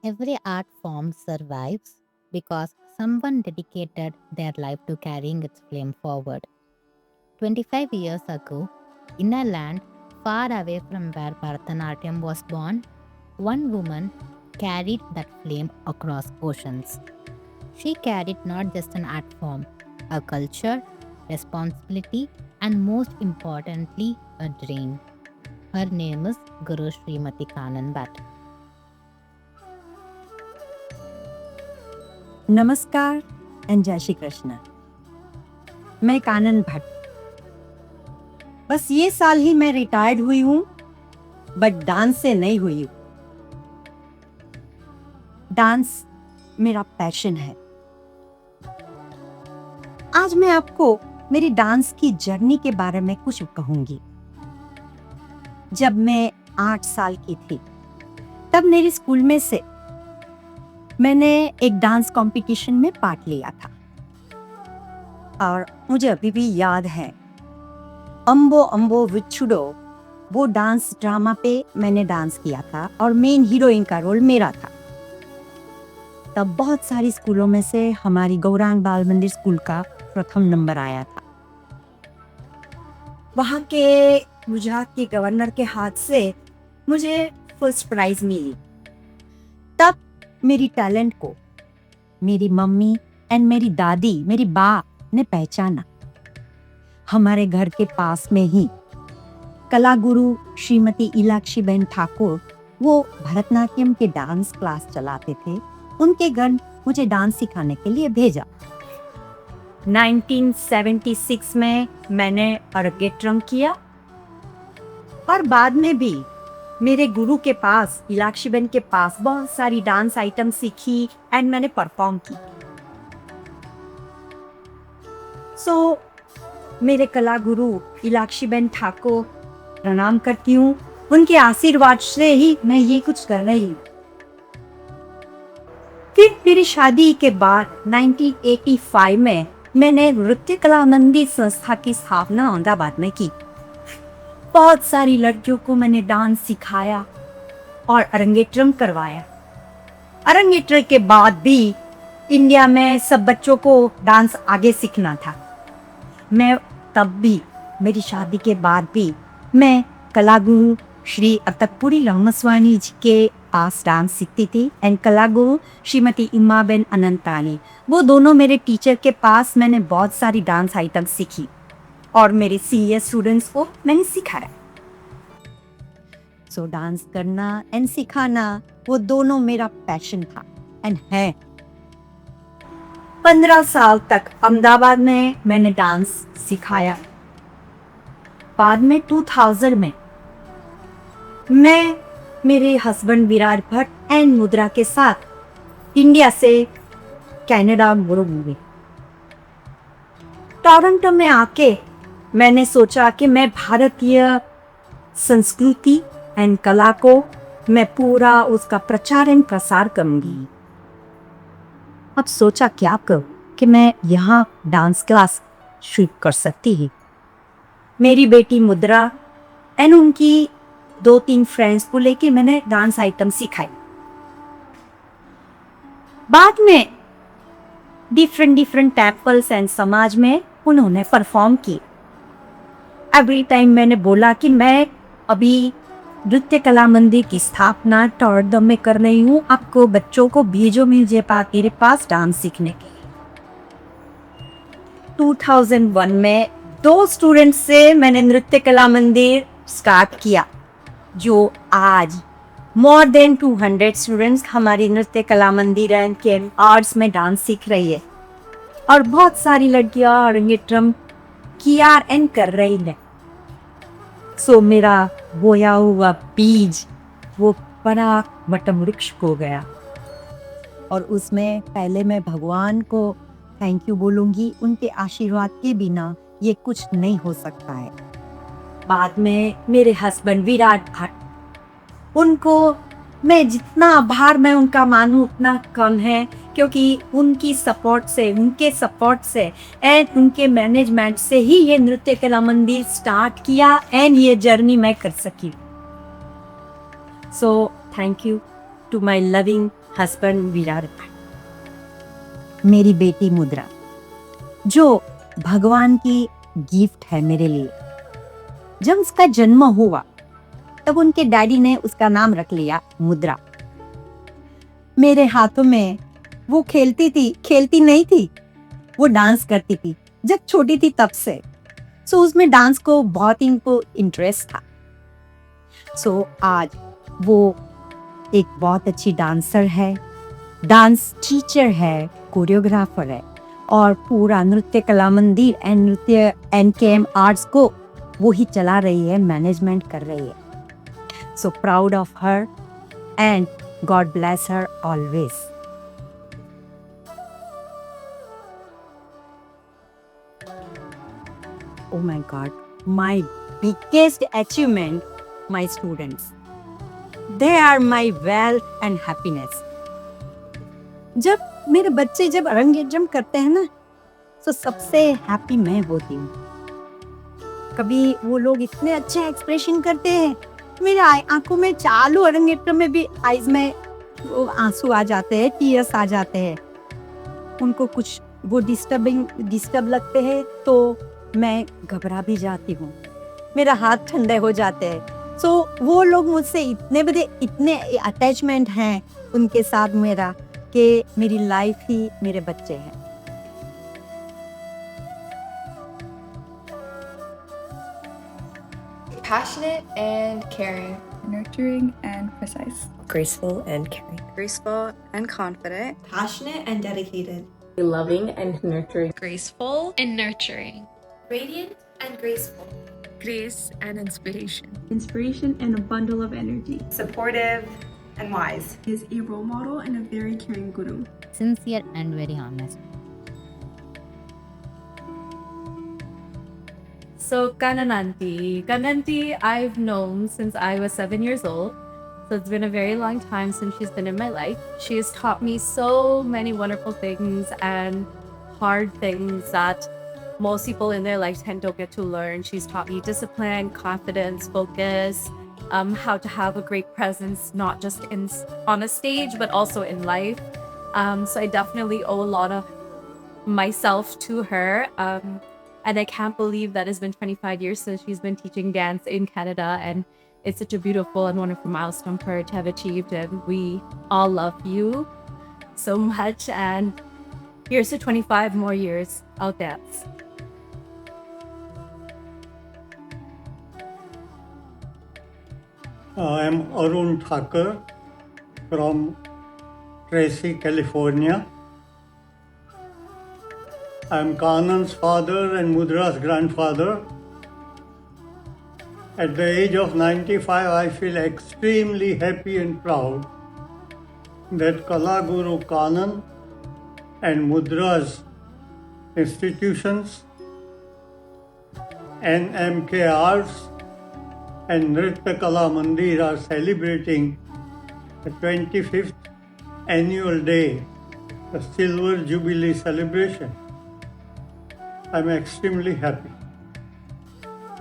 Every art form survives because someone dedicated their life to carrying its flame forward. 25 years ago, in a land far away from where Bharatanatyam was born, one woman carried that flame across oceans. She carried not just an art form, a culture, responsibility, and most importantly, a dream. Her name is Guru Srimati Kanan Bhatt. नमस्कार and जय श्री कृष्ण। मैं कानन भट्ट। बस ये साल ही मैं retired हुई हूँ, but dance से नहीं हुई हूँ। डांस मेरा पैशन है। आज मैं आपको मेरी डांस की जर्नी के बारे में कुछ कहूंगी। जब मैं 8 साल की थी, तब मेरे स्कूल में से मैंने एक डांस कंपटीशन में पार्ट लिया था और मुझे अभी भी याद है, अम्बो अम्बो विच्छुडो, वो डांस ड्रामा पे मैंने डांस किया था और मेन हीरोइन का रोल मेरा था। तब बहुत सारी स्कूलों में से हमारी गौरांग बाल मंदिर स्कूल का प्रथम नंबर आया था। वहाँ के गुजरात के गवर्नर के हाथ से मुझे फर्स्ट प्राइज मिली। तब मेरी टैलेंट को मेरी मम्मी एंड मेरी दादी, मेरी बा ने पहचाना। हमारे घर के पास में ही कला गुरु श्रीमती इलाक्षी बहन ठाकुर, वो भरतनाट्यम के डांस क्लास चलाते थे। उनके घर मुझे डांस सिखाने के लिए भेजा। 1976 में मैंने अरगेट्रम किया और बाद में भी मेरे गुरु के पास, इलाक्षीबेन के पास बहुत सारी डांस आइटम सीखी एंड मैंने परफॉर्म की। मेरे कला गुरु इलाक्षीबेन ठाकुर प्रणाम करती हूँ। उनके आशीर्वाद से ही मैं ये कुछ कर रही हूँ। फिर मेरी शादी के बाद 1985 में मैंने नृत्य कला मंदिर संस्था की स्थापना अहमदाबाद में की। बहुत सारी लड़कियों को मैंने डांस सिखाया और अरंगेट्रम करवाया। अरंगेट्रम के बाद भी इंडिया में सब बच्चों को डांस आगे सीखना था। मैं तब भी, मेरी शादी के बाद भी, मैं कलागुरु श्री अतकपुरी रामस्वामी जी के पास डांस सीखती थी एंड कलागुरु श्रीमती इमाबेन अनंतानी, वो दोनों मेरे टीचर के पास मैंने बहुत सारी डांस आइटम सीखी और मेरे सीनियर स्टूडेंट्स को मैंने सिखाया। डांस करना एंड सिखाना, वो दोनों मेरा पैशन था एंड है। 15 साल तक अहमदाबाद में मैंने डांस सिखाया। बाद में 2000 में मैं मेरे हस्बैंड विराट भट्ट एंड मुद्रा के साथ इंडिया से कनाडा मूव हुए। टोरंटो में आके मैंने सोचा कि मैं भारतीय संस्कृति एंड कला को मैं पूरा उसका प्रचार एंड प्रसार करूंगी। अब सोचा क्या करूं कि मैं यहाँ डांस क्लास शुरू कर सकती ही। मेरी बेटी मुद्रा एंड उनकी 2-3 फ्रेंड्स को लेके मैंने डांस आइटम सिखाई। बाद में डिफरेंट टेम्पल्स एंड समाज में उन्होंने परफॉर्म की। एवरी टाइम मैंने बोला कि मैं अभी नृत्य कला मंदिर की स्थापना टोरंटो में कर रही हूँ, आपको बच्चों को भेजो मेरे पास डांस सीखने के लिए। 2001 में 2 स्टूडेंट से मैंने नृत्य कला मंदिर स्टार्ट किया, जो आज मोर देन 200 स्टूडेंट्स हमारी नृत्य कला मंदिर एंड के आर्ट्स में डांस सीख रही है और बहुत सारी लड़कियां अरंगेट्रम किया एंड कर रही है। मेरा बोया हुआ बीज वो बड़ा वटम वृक्ष हो गया और उसमें पहले मैं भगवान को थैंक यू बोलूंगी। उनके आशीर्वाद के बिना ये कुछ नहीं हो सकता है। बाद में मेरे हस्बैंड विराट भट्ट, उनको मैं जितना आभार मैं उनका मानूं उतना कम है, क्योंकि उनके सपोर्ट से एंड उनके मैनेजमेंट से ही ये नृत्य कला मंदिर स्टार्ट किया एंड ये जर्नी मैं कर सकी। Thank you to my loving husband Virat, मेरी बेटी मुद्रा, जो भगवान की गिफ्ट है मेरे लिए। जब उसका जन्म हुआ तब उनके डैडी ने उसका नाम रख लिया मुद्रा। मेरे हाथों में वो खेलती नहीं थी, वो डांस करती थी जब छोटी थी तब से। सो उसमें डांस को बहुत इनको इंटरेस्ट था। सो आज वो एक बहुत अच्छी डांसर है, डांस टीचर है, कोरियोग्राफर है, और पूरा नृत्य कला मंदिर एंड नृत्य NKM आर्ट्स को वो ही चला रही है, मैनेजमेंट कर रही है। So proud of her and God bless her always. Oh my God, my biggest achievement, my students. They are my wealth and happiness. जब मेरे बच्चे जब अरंगेट्रम करते हैं ना, तो सबसे हैप्पी मैं होती हूँ। कभी वो लोग इतने अच्छे एक्सप्रेशन करते हैं, मेरे आंखों में चालू अरंगेट्रम में भी आईज में वो आंसू आ जाते हैं, टीयर्स आ जाते हैं। उनको कुछ वो डिस्टर्ब लगते हैं तो मैं घबरा भी जाती हूँ, मेरा हाथ ठंडे हो जाते हैं। सो वो लोग मुझसे इतने अटैचमेंट हैं उनके साथ मेरा, कि मेरी लाइफ ही मेरे बच्चे हैं। Passionate and caring. Nurturing and precise. Graceful and caring. Graceful and confident. Passionate and dedicated. Loving and nurturing. Graceful and nurturing. Radiant and graceful. Grace and inspiration. Inspiration and a bundle of energy. Supportive and wise. Is a role model and a very caring guru. Sincere and very honest. So Kananti I've known since I was 7 years old. So it's been a very long time since she's been in my life. She has taught me so many wonderful things and hard things that most people in their lifetime don't get to learn. She's taught me discipline, confidence, focus, how to have a great presence, not just on a stage, but also in life. So I definitely owe a lot of myself to her. And I can't believe that it's been 25 years since she's been teaching dance in Canada. And it's such a beautiful and wonderful milestone for her to have achieved. And we all love you so much. And here's to 25 more years. I'll dance. I'm Arun Thakur from Tracy, California. I'm Kanan's father and Mudra's grandfather. At the age of 95, I feel extremely happy and proud that Kala Guru Kanan and Mudra's institutions, NMK Arts and Nritya Kala Mandir are celebrating the 25th annual day, the Silver Jubilee celebration. I'm extremely happy.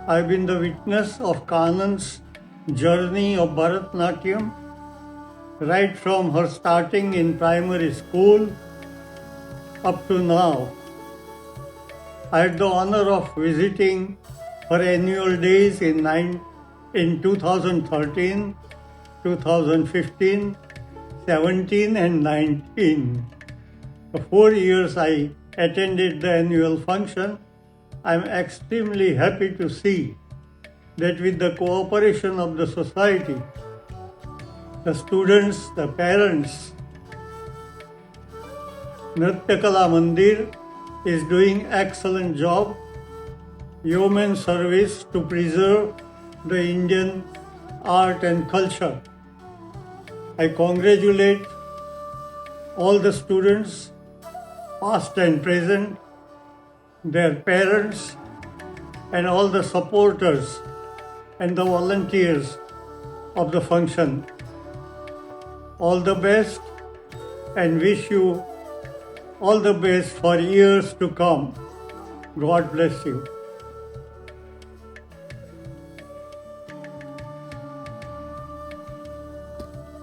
I've been the witness of Kanan's journey of Bharatnatyam, right from her starting in primary school up to now. I had the honor of visiting her annual days in 2013, 2015, 17 and 19. The 4 years I attended the annual function, I am extremely happy to see that with the cooperation of the society, the students, the parents, Nritya Kala Mandir is doing excellent job, yeoman service to preserve the Indian art and culture. I congratulate all the students, past and present, their parents, and all the supporters and the volunteers of the function. All the best and wish you all the best for years to come. God bless you.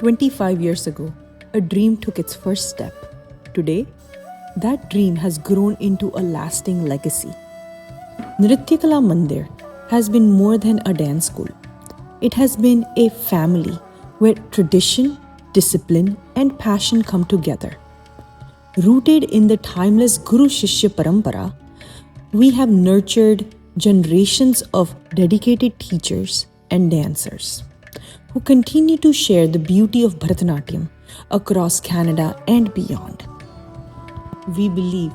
"25 years ago, a dream took its first step. Today, that dream has grown into a lasting legacy. Nritya Kala Mandir has been more than a dance school. It has been a family where tradition, discipline, and passion come together. Rooted in the timeless Guru Shishya Parampara, we have nurtured generations of dedicated teachers and dancers who continue to share the beauty of Bharatanatyam across Canada and beyond. We believe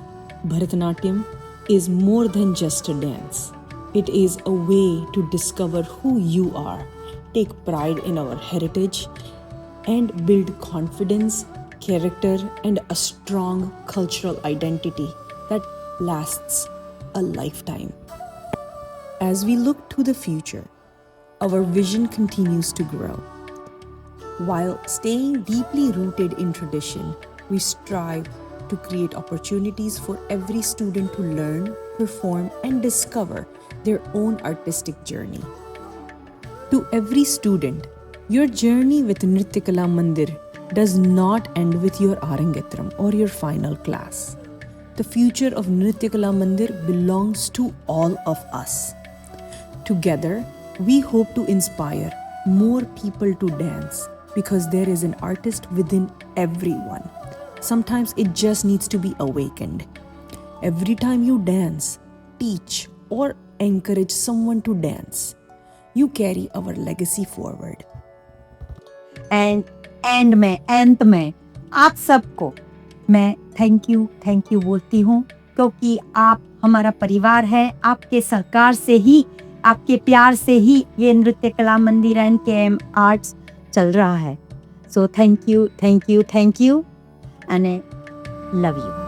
Bharatanatyam is more than just a dance. It is a way to discover who you are, take pride in our heritage, and build confidence, character, and a strong cultural identity that lasts a lifetime. As we look to the future, our vision continues to grow. While staying deeply rooted in tradition, we strive to create opportunities for every student to learn, perform, and discover their own artistic journey. To every student, your journey with Nritya Kala Mandir does not end with your Arangetram or your final class. The future of Nritya Kala Mandir belongs to all of us. Together, we hope to inspire more people to dance because there is an artist within everyone. Sometimes it just needs to be awakened. Every time you dance, teach, or encourage someone to dance, you carry our legacy forward. And अंत में आप सबको मैं thank you बोलती हूँ, क्योंकि आप हमारा परिवार है। आपके सहकार से ही, आपके प्यार से ही ये नृत्य कला मंदिर एंड KM आर्ट्स चल रहा है। So thank you and I love you.